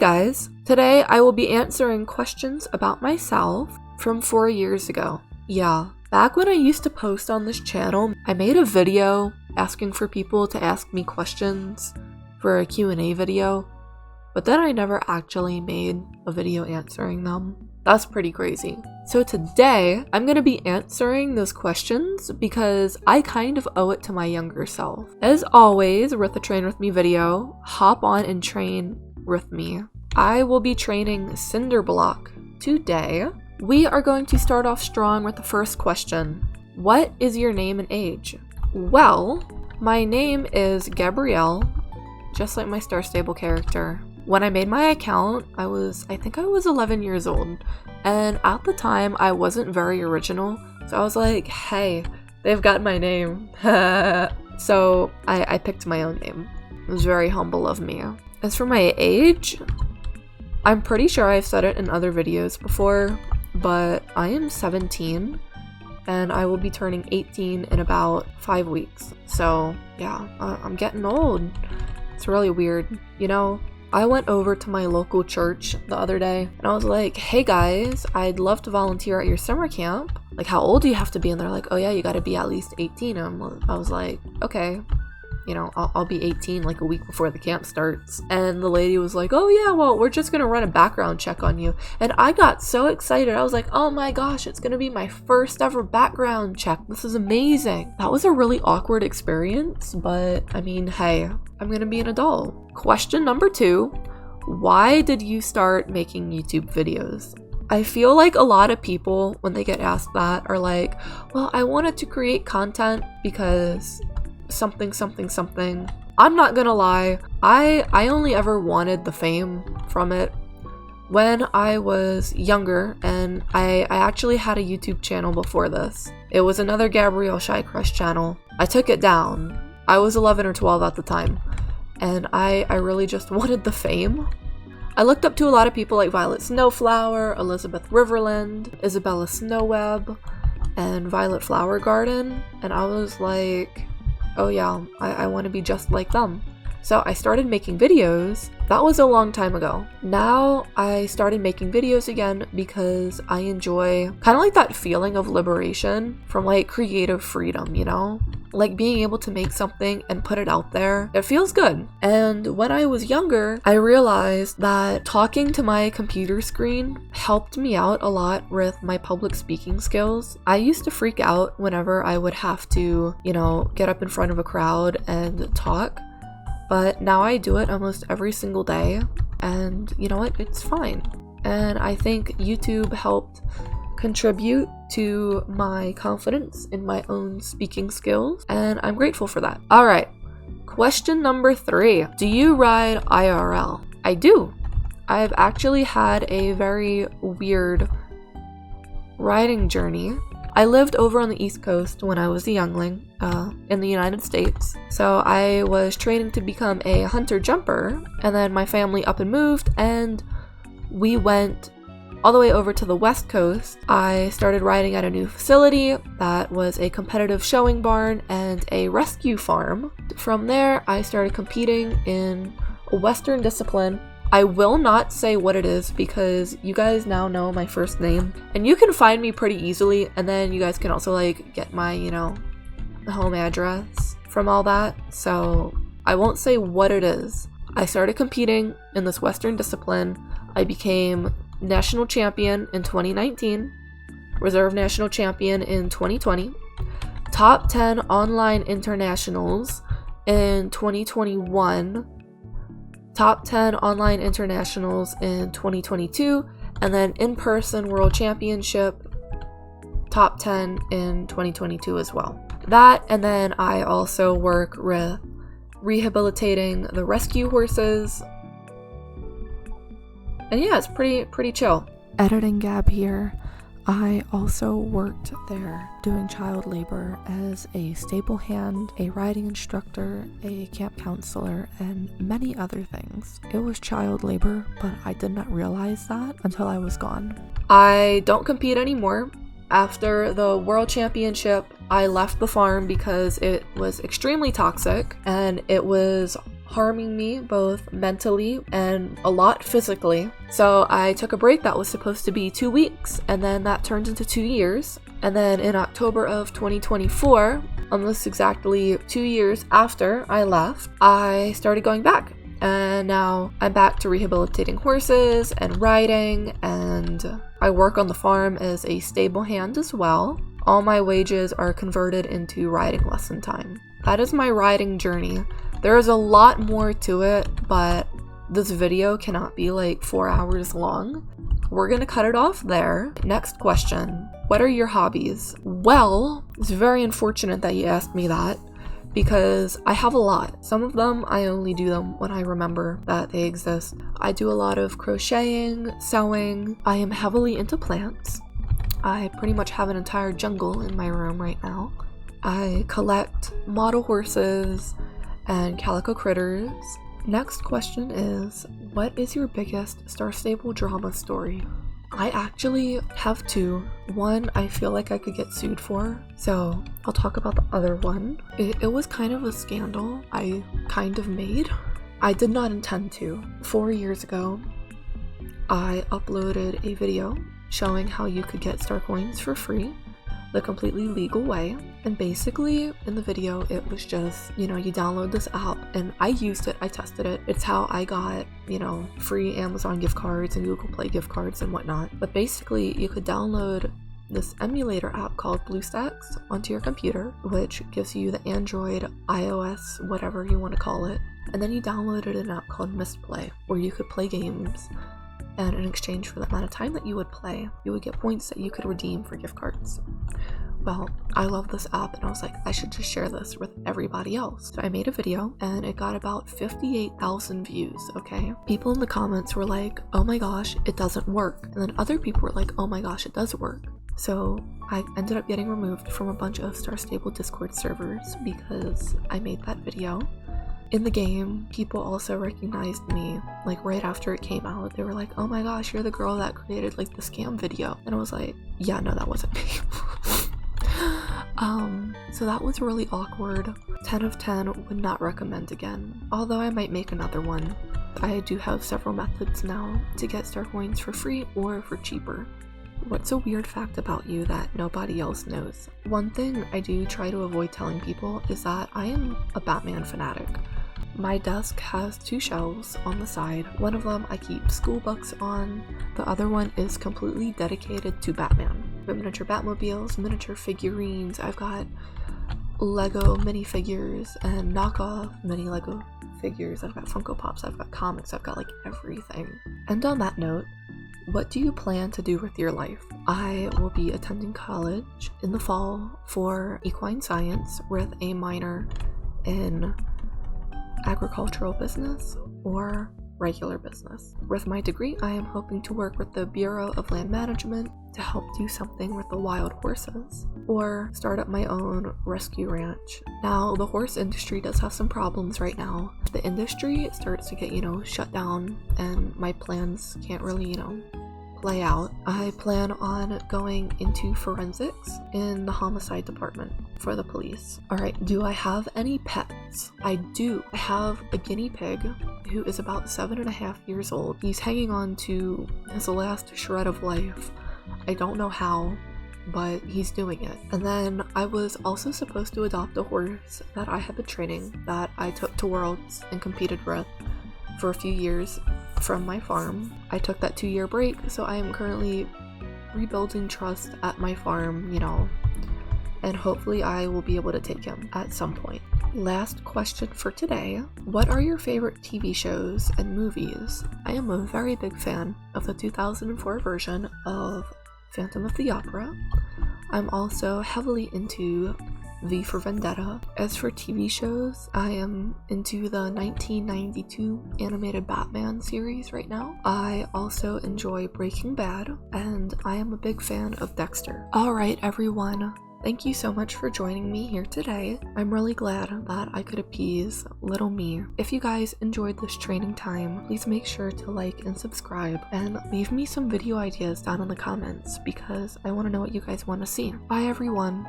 guys, today I will be answering questions about myself from 4 years ago. Yeah, back when I used to post on this channel, I made a video asking for people to ask me questions for a Q&A video, but then I never actually made a video answering them. That's pretty crazy. So today, I'm gonna be answering those questions because I kind of owe it to my younger self. As always, with the Train With Me video, hop on and train with me. I will be training Cinder Block today. We are going to start off strong with the first question. What is your name and age? Well, my name is Gabrielle, just like my Star Stable character. When I made my account, I think I was 11 years old, and at the time I wasn't very original, so I was like, hey, they've got my name. So I picked my own name. It was very humble of me. As for my age, I'm pretty sure I've said it in other videos before, but I am 17 and I will be turning 18 in about 5 weeks. So yeah, I'm getting old. It's really weird. You know, I went over to my local church the other day and I was like, hey guys, I'd love to volunteer at your summer camp. Like, how old do you have to be? And they're like, oh yeah, you gotta be at least 18. I was like, okay. You know, I'll be 18 like a week before the camp starts. And the lady was like, oh yeah, well, we're just gonna run a background check on you. And I got so excited. I was like, oh my gosh, it's gonna be my first ever background check. This is amazing. That was a really awkward experience, but I mean, hey, I'm gonna be an adult. Question number 2, why did you start making YouTube videos? I feel like a lot of people, when they get asked that, are like, well, I wanted to create content because something. I'm not gonna lie, I only ever wanted the fame from it when I was younger, and I actually had a YouTube channel before this. It was another Gabrielle Shycrest channel. I took it down. I was 11 or 12 at the time, and I really just wanted the fame. I looked up to a lot of people like Violet Snowflower, Elizabeth Riverland, Isabella Snowweb, and Violet Flower Garden, and I was like, oh yeah, I want to be just like them. So I started making videos. That was a long time ago. Now I started making videos again because I enjoy kind of like that feeling of liberation from like creative freedom, you know? Like being able to make something and put it out there. It feels good. And when I was younger, I realized that talking to my computer screen helped me out a lot with my public speaking skills. I used to freak out whenever I would have to, you know, get up in front of a crowd and talk. But now I do it almost every single day, and you know what? It's fine. And I think YouTube helped contribute to my confidence in my own speaking skills, and I'm grateful for that. All right, question number 3. Do you ride IRL? I do. I've actually had a very weird riding journey. I lived over on the East Coast when I was a youngling in the United States. So I was training to become a hunter jumper, and then my family up and moved, and we went all the way over to the West Coast. I started riding at a new facility that was a competitive showing barn and a rescue farm. From there, I started competing in a Western discipline. I will not say what it is because you guys now know my first name, and you can find me pretty easily, and then you guys can also like get my, you know, home address from all that. So I won't say what it is. I started competing in this Western discipline. I became national champion in 2019, reserve national champion in 2020, top 10 online internationals in 2021, top 10 online internationals in 2022, and then in-person world championship top 10 in 2022 as well. That, and then I also work with rehabilitating the rescue horses. And yeah, it's pretty chill. Editing Gab here. I also worked there doing child labor as a stable hand, a riding instructor, a camp counselor, and many other things. It was child labor, but I did not realize that until I was gone. I don't compete anymore. After the world championship, I left the farm because it was extremely toxic and it was harming me both mentally and a lot physically. So I took a break that was supposed to be 2 weeks, and then that turned into 2 years. And then in October of 2024, almost exactly 2 years after I left, I started going back. And now I'm back to rehabilitating horses and riding, and I work on the farm as a stable hand as well. All my wages are converted into riding lesson time. That is my riding journey. There is a lot more to it, but this video cannot be like 4 hours long. We're gonna cut it off there. Next question. What are your hobbies? Well, it's very unfortunate that you asked me that, because I have a lot. Some of them, I only do them when I remember that they exist. I do a lot of crocheting, sewing. I am heavily into plants. I pretty much have an entire jungle in my room right now. I collect model horses and calico critters. Next question is, what is your biggest Star Stable drama story? I actually have 2. One I feel like I could get sued for, so I'll talk about the other one. It was kind of a scandal I kind of made. I did not intend to. 4 years ago, I uploaded a video showing how you could get star coins for free, the completely legal way. And basically in the video it was just, you download this app, and I used it, I tested it. It's how I got, free Amazon gift cards and Google Play gift cards and whatnot. But basically you could download this emulator app called BlueStacks onto your computer, which gives you the Android, iOS, whatever you want to call it. And then you downloaded an app called Misplay, where you could play games, and in exchange for the amount of time that you would play, you would get points that you could redeem for gift cards. Well, I love this app, and I was like, I should just share this with everybody else. So I made a video, and it got about 58,000 views, okay? People in the comments were like, oh my gosh, it doesn't work. And then other people were like, oh my gosh, it does work. So I ended up getting removed from a bunch of Star Stable Discord servers because I made that video. In the game, people also recognized me, like right after it came out. They were like, oh my gosh, you're the girl that created like the scam video. And I was like, yeah, no, that wasn't me. So that was really awkward. 10 of 10 would not recommend again, although I might make another one. I do have several methods now to get star coins for free or for cheaper. What's a weird fact about you that nobody else knows? One thing I do try to avoid telling people is that I am a Batman fanatic. My desk has 2 shelves on the side. One of them I keep school books on. The other one is completely dedicated to Batman. I've got miniature Batmobiles, miniature figurines. I've got Lego minifigures and knockoff mini Lego figures. I've got Funko Pops, I've got comics, I've got like everything. And on that note, what do you plan to do with your life? I will be attending college in the fall for equine science with a minor in agricultural business or regular business. With my degree, I am hoping to work with the Bureau of Land Management to help do something with the wild horses, or start up my own rescue ranch. Now, the horse industry does have some problems right now. The industry starts to get, shut down, and my plans can't really, play out. I plan on going into forensics in the homicide department for the police. Alright, do I have any pets? I do. I have a guinea pig who is about 7.5 years old. He's hanging on to his last shred of life. I don't know how, but he's doing it. And then I was also supposed to adopt a horse that I had been training, that I took to Worlds and competed with for a few years from my farm. I took that 2-year break, so I am currently rebuilding trust at my farm, and hopefully I will be able to take him at some point. Last question for today. What are your favorite TV shows and movies? I am a very big fan of the 2004 version of Phantom of the Opera. I'm also heavily into V for Vendetta. As for TV shows, I am into the 1992 animated Batman series right now. I also enjoy Breaking Bad, and I am a big fan of Dexter. Alright everyone, thank you so much for joining me here today. I'm really glad that I could appease little me. If you guys enjoyed this training time, please make sure to like and subscribe, and leave me some video ideas down in the comments because I want to know what you guys want to see. Bye everyone!